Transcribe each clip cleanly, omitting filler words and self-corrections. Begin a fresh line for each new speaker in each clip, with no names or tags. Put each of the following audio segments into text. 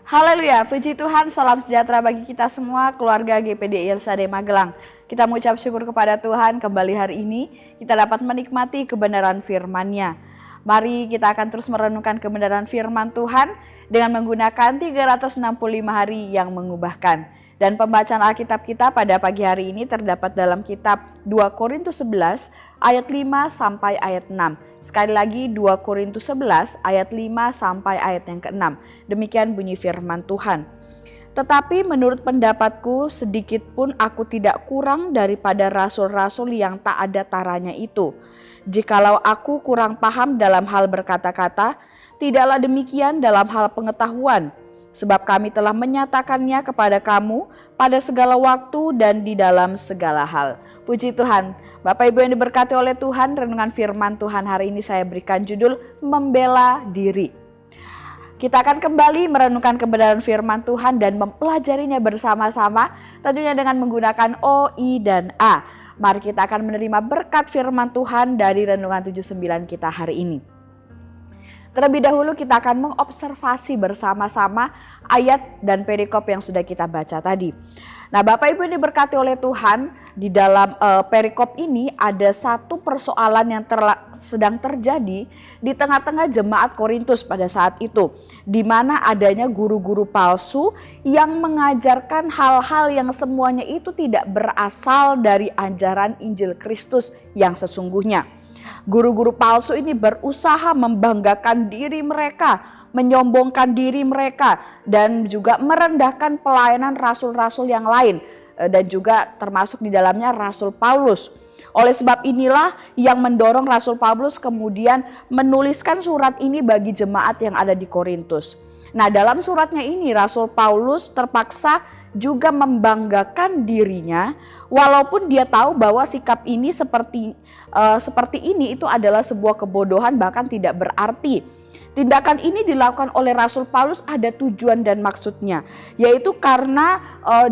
Haleluya, puji Tuhan, salam sejahtera bagi kita semua, keluarga GPDI LSAD Magelang. Kita mengucap syukur kepada Tuhan kembali hari ini, kita dapat menikmati kebenaran firman-Nya. Mari kita akan terus merenungkan kebenaran firman Tuhan dengan menggunakan 365 hari yang mengubahkan. Dan pembacaan Alkitab kita pada pagi hari ini terdapat dalam kitab 2 Korintus 11 ayat 5 sampai ayat 6. Sekali lagi 2 Korintus 11 ayat 5 sampai ayat yang ke-6. Demikian bunyi firman Tuhan. Tetapi menurut pendapatku sedikit pun aku tidak kurang daripada rasul-rasul yang tak ada taranya itu. Jikalau aku kurang paham dalam hal berkata-kata, tidaklah demikian dalam hal pengetahuan. Sebab kami telah menyatakannya kepada kamu pada segala waktu dan di dalam segala hal. Puji Tuhan. Bapak Ibu yang diberkati oleh Tuhan, renungan firman Tuhan hari ini saya berikan judul Membela Diri. Kita akan kembali merenungkan kebenaran firman Tuhan dan mempelajarinya bersama-sama, tentunya dengan menggunakan O, I, dan A. Mari kita akan menerima berkat firman Tuhan dari renungan 79 kita hari ini. Terlebih dahulu kita akan mengobservasi bersama-sama ayat dan perikop yang sudah kita baca tadi. Nah, Bapak Ibu yang diberkati oleh Tuhan, di dalam perikop ini ada satu persoalan yang sedang terjadi di tengah-tengah jemaat Korintus pada saat itu, di mana adanya guru-guru palsu yang mengajarkan hal-hal yang semuanya itu tidak berasal dari ajaran Injil Kristus yang sesungguhnya. Guru-guru palsu ini berusaha membanggakan diri mereka, menyombongkan diri mereka, dan juga merendahkan pelayanan rasul-rasul yang lain, dan juga termasuk di dalamnya Rasul Paulus. Oleh sebab inilah yang mendorong Rasul Paulus kemudian menuliskan surat ini bagi jemaat yang ada di Korintus. Nah, dalam suratnya ini Rasul Paulus terpaksa juga membanggakan dirinya, walaupun dia tahu bahwa sikap ini seperti ini itu adalah sebuah kebodohan, bahkan tidak berarti. Tindakan ini dilakukan oleh Rasul Paulus ada tujuan dan maksudnya, yaitu karena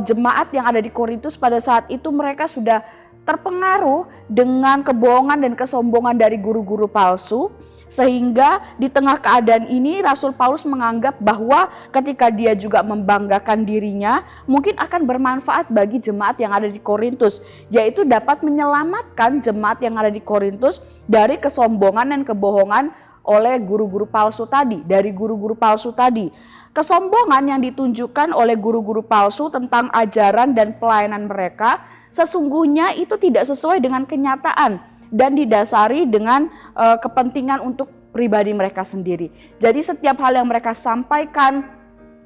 jemaat yang ada di Korintus pada saat itu mereka sudah terpengaruh dengan kebohongan dan kesombongan dari guru-guru palsu. Sehingga di tengah keadaan ini Rasul Paulus menganggap bahwa ketika dia juga membanggakan dirinya mungkin akan bermanfaat bagi jemaat yang ada di Korintus, yaitu dapat menyelamatkan jemaat yang ada di Korintus dari kesombongan dan kebohongan oleh guru-guru palsu tadi, dari guru-guru palsu tadi. Kesombongan yang ditunjukkan oleh guru-guru palsu tentang ajaran dan pelayanan mereka sesungguhnya itu tidak sesuai dengan kenyataan dan didasari dengan kepentingan untuk pribadi mereka sendiri. Jadi setiap hal yang mereka sampaikan,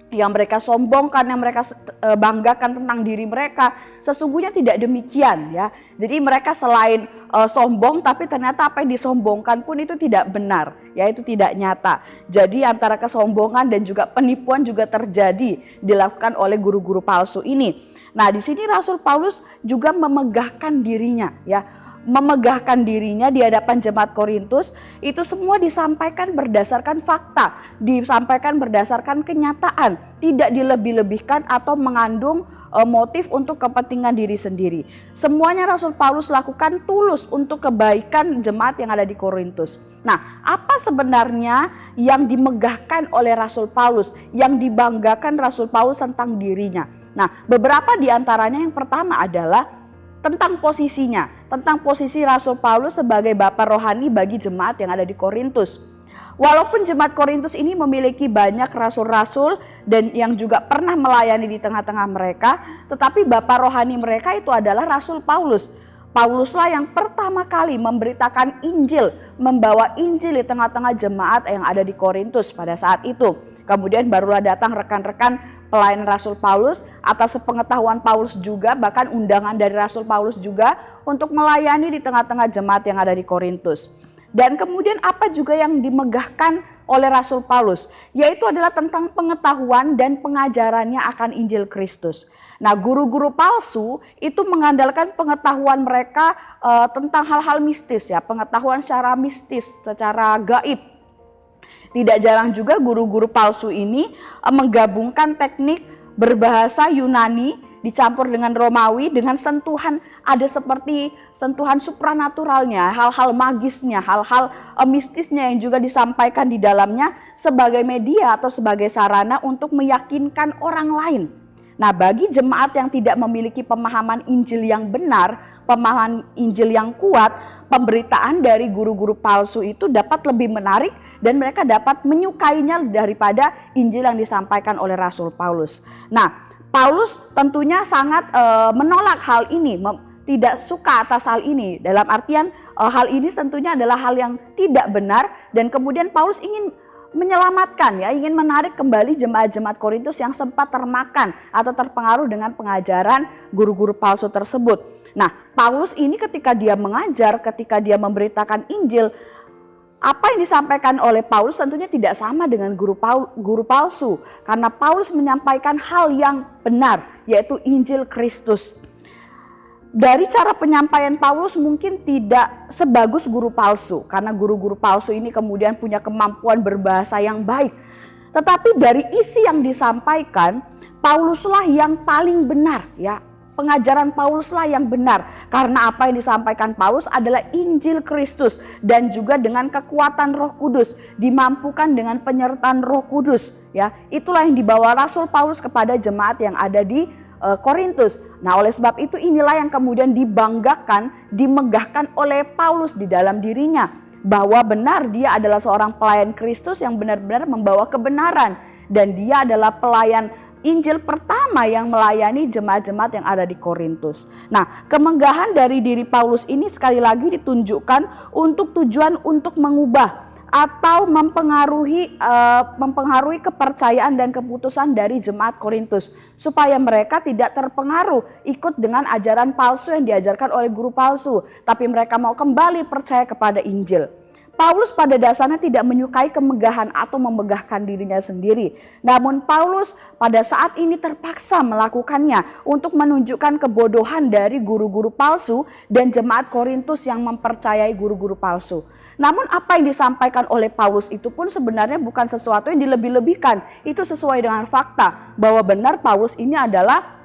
yang mereka sombongkan, yang mereka banggakan tentang diri mereka, sesungguhnya tidak demikian ya. Jadi mereka selain sombong, tapi ternyata apa yang disombongkan pun itu tidak benar, ya, itu tidak nyata. Jadi antara kesombongan dan juga penipuan juga terjadi dilakukan oleh guru-guru palsu ini. Nah, di sini Rasul Paulus juga memegahkan dirinya ya. Memegahkan dirinya di hadapan jemaat Korintus, itu semua disampaikan berdasarkan fakta, disampaikan berdasarkan kenyataan, tidak dilebih-lebihkan atau mengandung motif untuk kepentingan diri sendiri. Semuanya Rasul Paulus lakukan tulus untuk kebaikan jemaat yang ada di Korintus. Nah, apa sebenarnya yang dimegahkan oleh Rasul Paulus, yang dibanggakan Rasul Paulus tentang dirinya? Nah, beberapa di antaranya, yang pertama adalah tentang posisinya, tentang posisi Rasul Paulus sebagai bapa rohani bagi jemaat yang ada di Korintus. Walaupun jemaat Korintus ini memiliki banyak rasul-rasul dan yang juga pernah melayani di tengah-tengah mereka, tetapi bapa rohani mereka itu adalah Rasul Paulus. Pauluslah yang pertama kali memberitakan Injil, membawa Injil di tengah-tengah jemaat yang ada di Korintus pada saat itu. Kemudian barulah datang rekan-rekan pelayanan Rasul Paulus atas sepengetahuan Paulus juga, bahkan undangan dari Rasul Paulus juga untuk melayani di tengah-tengah jemaat yang ada di Korintus. Dan kemudian apa juga yang dimegahkan oleh Rasul Paulus, yaitu adalah tentang pengetahuan dan pengajarannya akan Injil Kristus. Nah, guru-guru palsu itu mengandalkan pengetahuan mereka tentang hal-hal mistis ya, pengetahuan secara mistis, secara gaib. Tidak jarang juga guru-guru palsu ini menggabungkan teknik berbahasa Yunani dicampur dengan Romawi, dengan sentuhan, ada seperti sentuhan supranaturalnya, hal-hal magisnya, hal-hal mistisnya yang juga disampaikan di dalamnya sebagai media atau sebagai sarana untuk meyakinkan orang lain. Nah, bagi jemaat yang tidak memiliki pemahaman Injil yang benar, pemahaman Injil yang kuat, pemberitaan dari guru-guru palsu itu dapat lebih menarik dan mereka dapat menyukainya daripada Injil yang disampaikan oleh Rasul Paulus. Nah, Paulus tentunya sangat menolak hal ini, tidak suka atas hal ini. Dalam artian hal ini tentunya adalah hal yang tidak benar dan kemudian Paulus ingin menyelamatkan, ya, ingin menarik kembali jemaat-jemaat Korintus yang sempat termakan atau terpengaruh dengan pengajaran guru-guru palsu tersebut. Nah, Paulus ini ketika dia mengajar, ketika dia memberitakan Injil, apa yang disampaikan oleh Paulus tentunya tidak sama dengan guru palsu, karena Paulus menyampaikan hal yang benar, yaitu Injil Kristus. Dari cara penyampaian Paulus mungkin tidak sebagus guru palsu, karena guru-guru palsu ini kemudian punya kemampuan berbahasa yang baik. Tetapi dari isi yang disampaikan, Pauluslah yang paling benar, ya. Pengajaran Pauluslah yang benar, karena apa yang disampaikan Paulus adalah Injil Kristus dan juga dengan kekuatan Roh Kudus, dimampukan dengan penyertaan Roh Kudus, ya. Itulah yang dibawa Rasul Paulus kepada jemaat yang ada di Korintus. Nah, oleh sebab itu inilah yang kemudian dibanggakan, dimegahkan oleh Paulus di dalam dirinya, bahwa benar dia adalah seorang pelayan Kristus yang benar-benar membawa kebenaran, dan dia adalah pelayan Injil pertama yang melayani jemaat-jemaat yang ada di Korintus. Nah, kemegahan dari diri Paulus ini sekali lagi ditunjukkan untuk tujuan untuk mengubah atau mempengaruhi kepercayaan dan keputusan dari jemaat Korintus, supaya mereka tidak terpengaruh ikut dengan ajaran palsu yang diajarkan oleh guru palsu, tapi mereka mau kembali percaya kepada Injil. Paulus pada dasarnya tidak menyukai kemegahan atau memegahkan dirinya sendiri. Namun Paulus pada saat ini terpaksa melakukannya untuk menunjukkan kebodohan dari guru-guru palsu dan jemaat Korintus yang mempercayai guru-guru palsu. Namun apa yang disampaikan oleh Paulus itu pun sebenarnya bukan sesuatu yang dilebih-lebihkan. Itu sesuai dengan fakta bahwa benar Paulus ini adalah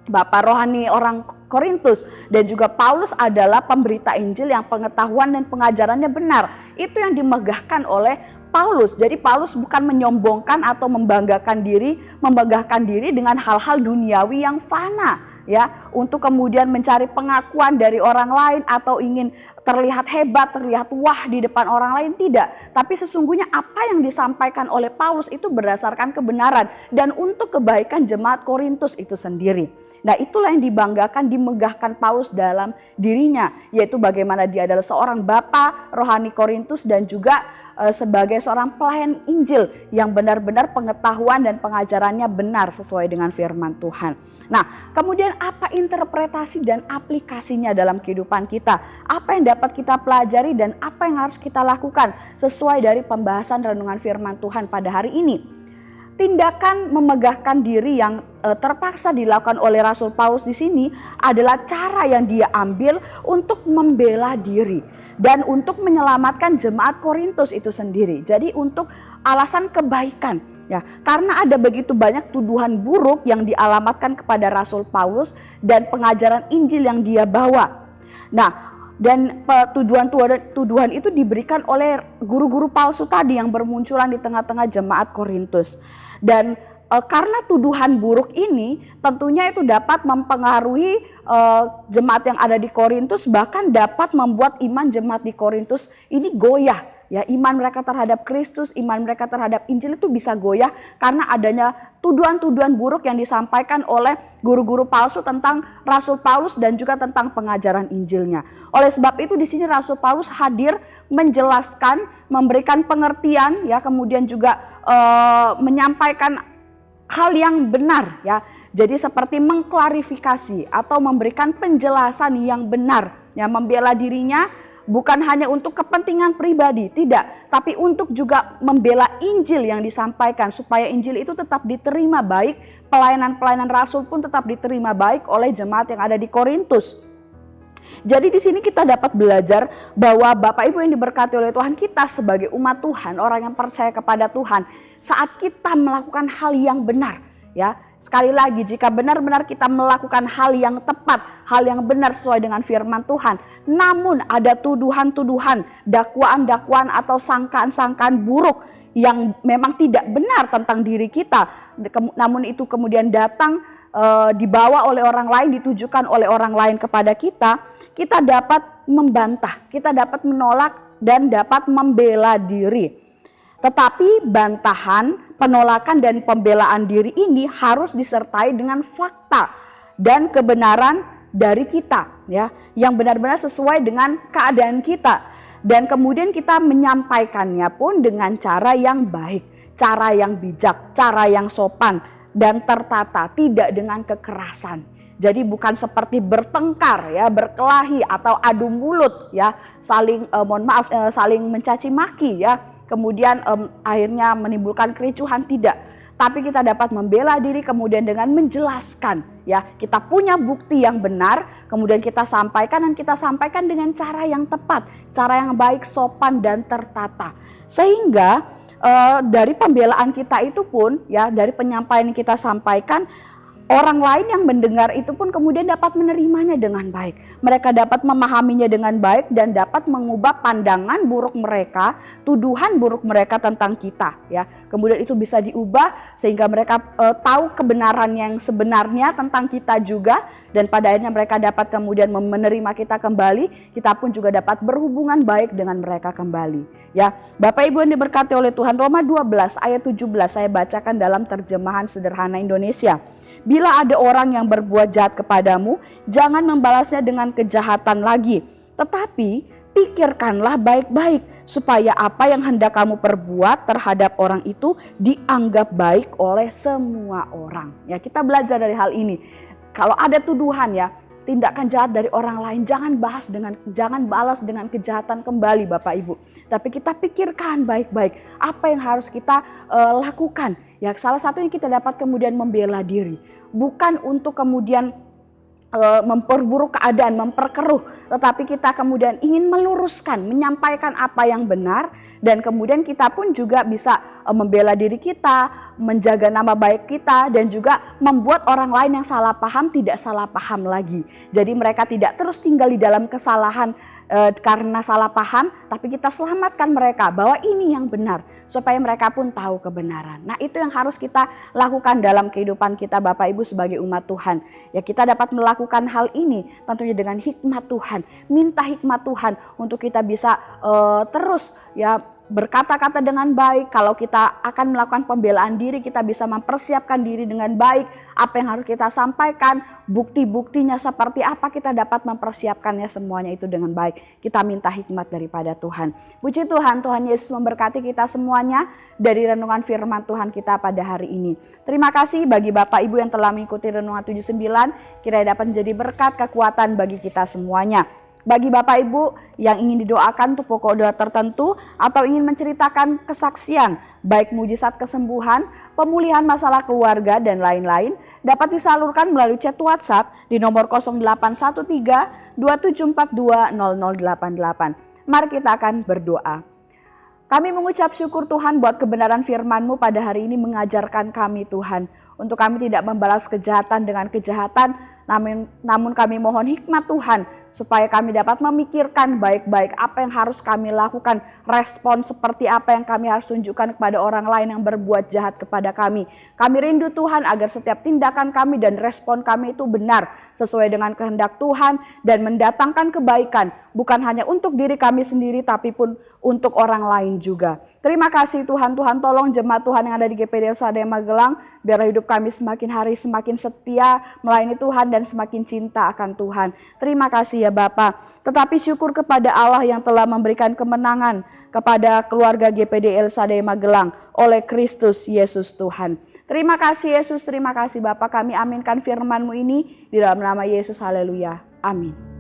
bapak rohani orang Korintus, dan juga Paulus adalah pemberita Injil yang pengetahuan dan pengajarannya benar. Itu yang dimegahkan oleh Paulus. Jadi Paulus bukan menyombongkan atau membanggakan diri, memegahkan diri dengan hal-hal duniawi yang fana, ya, untuk kemudian mencari pengakuan dari orang lain atau ingin terlihat hebat, terlihat wah di depan orang lain, tidak. Tapi sesungguhnya apa yang disampaikan oleh Paulus itu berdasarkan kebenaran dan untuk kebaikan jemaat Korintus itu sendiri. Nah, itulah yang dibanggakan, dimegahkan Paulus dalam dirinya, yaitu bagaimana dia adalah seorang bapa rohani Korintus dan juga sebagai seorang pelayan Injil yang benar-benar pengetahuan dan pengajarannya benar sesuai dengan firman Tuhan. Nah, kemudian apa interpretasi dan aplikasinya dalam kehidupan kita? Apa yang dapat kita pelajari dan apa yang harus kita lakukan sesuai dari pembahasan renungan firman Tuhan pada hari ini? Tindakan memegahkan diri yang terpaksa dilakukan oleh Rasul Paulus di sini adalah cara yang dia ambil untuk membela diri dan untuk menyelamatkan jemaat Korintus itu sendiri. Jadi untuk alasan kebaikan, ya, karena ada begitu banyak tuduhan buruk yang dialamatkan kepada Rasul Paulus dan pengajaran Injil yang dia bawa. Nah, dan tuduhan itu diberikan oleh guru-guru palsu tadi yang bermunculan di tengah-tengah jemaat Korintus. Dan karena tuduhan buruk ini tentunya itu dapat mempengaruhi jemaat yang ada di Korintus, bahkan dapat membuat iman jemaat di Korintus ini goyah. Ya, iman mereka terhadap Kristus, iman mereka terhadap Injil itu bisa goyah karena adanya tuduhan-tuduhan buruk yang disampaikan oleh guru-guru palsu tentang Rasul Paulus dan juga tentang pengajaran Injilnya. Oleh sebab itu di sini Rasul Paulus hadir menjelaskan, memberikan pengertian, ya, kemudian juga menyampaikan hal yang benar, ya. Jadi seperti mengklarifikasi atau memberikan penjelasan yang benar, ya, membela dirinya bukan hanya untuk kepentingan pribadi, tidak, tapi untuk juga membela Injil yang disampaikan supaya Injil itu tetap diterima baik, pelayanan-pelayanan Rasul pun tetap diterima baik oleh jemaat yang ada di Korintus. Jadi di sini kita dapat belajar bahwa Bapak Ibu yang diberkati oleh Tuhan, kita sebagai umat Tuhan, orang yang percaya kepada Tuhan, saat kita melakukan hal yang benar, Ya, sekali lagi, jika benar-benar kita melakukan hal yang tepat, hal yang benar sesuai dengan firman Tuhan, namun ada tuduhan-tuduhan, dakwaan-dakwaan atau sangkaan-sangkaan buruk yang memang tidak benar tentang diri kita, namun itu kemudian datang dibawa oleh orang lain, ditujukan oleh orang lain kepada kita, kita dapat membantah, kita dapat menolak dan dapat membela diri. Tetapi bantahan, penolakan dan pembelaan diri ini harus disertai dengan fakta dan kebenaran dari kita, ya, yang benar-benar sesuai dengan keadaan kita. Dan kemudian kita menyampaikannya pun dengan cara yang baik, cara yang bijak, cara yang sopan dan tertata, tidak dengan kekerasan. Jadi bukan seperti bertengkar, ya, berkelahi atau adu mulut, ya, saling saling mencaci maki, ya, kemudian akhirnya menimbulkan kericuhan, tidak. Tapi kita dapat membela diri kemudian dengan menjelaskan, ya, kita punya bukti yang benar, kemudian kita sampaikan dan kita sampaikan dengan cara yang tepat, cara yang baik, sopan dan tertata. Sehingga dari pembelaan kita itu pun, ya, dari penyampaian yang kita sampaikan, orang lain yang mendengar itu pun kemudian dapat menerimanya dengan baik. Mereka dapat memahaminya dengan baik dan dapat mengubah pandangan buruk mereka, tuduhan buruk mereka tentang kita, ya. Kemudian itu bisa diubah sehingga mereka tahu kebenaran yang sebenarnya tentang kita juga, dan pada akhirnya mereka dapat kemudian menerima kita kembali. Kita pun juga dapat berhubungan baik dengan mereka kembali, ya. Bapak Ibu yang diberkati oleh Tuhan, Roma 12 ayat 17 saya bacakan dalam terjemahan sederhana Indonesia. Bila ada orang yang berbuat jahat kepadamu, jangan membalasnya dengan kejahatan lagi. Tetapi pikirkanlah baik-baik supaya apa yang hendak kamu perbuat terhadap orang itu dianggap baik oleh semua orang. Ya, kita belajar dari hal ini. Kalau ada tuduhan, ya, tindakan jahat dari orang lain, jangan balas dengan kejahatan kembali, Bapak Ibu. Tapi kita pikirkan baik-baik apa yang harus kita lakukan. Ya, salah satunya kita dapat kemudian membela diri, bukan untuk kemudian memperburuk keadaan, memperkeruh, tetapi kita kemudian ingin meluruskan, menyampaikan apa yang benar, dan kemudian kita pun juga bisa membela diri kita, menjaga nama baik kita, dan juga membuat orang lain yang salah paham tidak salah paham lagi. Jadi mereka tidak terus tinggal di dalam kesalahan karena salah paham, tapi kita selamatkan mereka bahwa ini yang benar, supaya mereka pun tahu kebenaran. Nah, itu yang harus kita lakukan dalam kehidupan kita, Bapak Ibu, sebagai umat Tuhan. Ya, kita dapat melakukan hal ini tentunya dengan hikmat Tuhan. Minta hikmat Tuhan untuk kita bisa terus, ya, berkata-kata dengan baik. Kalau kita akan melakukan pembelaan diri, kita bisa mempersiapkan diri dengan baik. Apa yang harus kita sampaikan, bukti-buktinya seperti apa, kita dapat mempersiapkannya semuanya itu dengan baik. Kita minta hikmat daripada Tuhan. Puji Tuhan, Tuhan Yesus memberkati kita semuanya dari renungan firman Tuhan kita pada hari ini. Terima kasih bagi Bapak Ibu yang telah mengikuti renungan 79, kiranya dapat menjadi berkat, kekuatan bagi kita semuanya. Bagi Bapak Ibu yang ingin didoakan untuk pokok doa tertentu atau ingin menceritakan kesaksian, baik mujizat kesembuhan, pemulihan masalah keluarga dan lain-lain, dapat disalurkan melalui chat WhatsApp di nomor 0813 2742 0088. Mari kita akan berdoa. Kami mengucap syukur Tuhan buat kebenaran firman-Mu pada hari ini mengajarkan kami, Tuhan, untuk kami tidak membalas kejahatan dengan kejahatan, namun kami mohon hikmat Tuhan supaya kami dapat memikirkan baik-baik apa yang harus kami lakukan, respon seperti apa yang kami harus tunjukkan kepada orang lain yang berbuat jahat kepada kami. Kami rindu Tuhan agar setiap tindakan kami dan respon kami itu benar sesuai dengan kehendak Tuhan dan mendatangkan kebaikan, bukan hanya untuk diri kami sendiri tapi pun untuk orang lain juga. Terima kasih Tuhan, Tuhan tolong jemaat Tuhan yang ada di GPD LSAD Magelang, biar hidup kami semakin hari semakin setia melayani Tuhan dan semakin cinta akan Tuhan. Terima kasih ya Bapa. Tetapi syukur kepada Allah yang telah memberikan kemenangan kepada keluarga GPD LSAD Magelang oleh Kristus Yesus Tuhan. Terima kasih Yesus, terima kasih Bapa. Kami aminkan firman-Mu ini di dalam nama Yesus. Haleluya. Amin.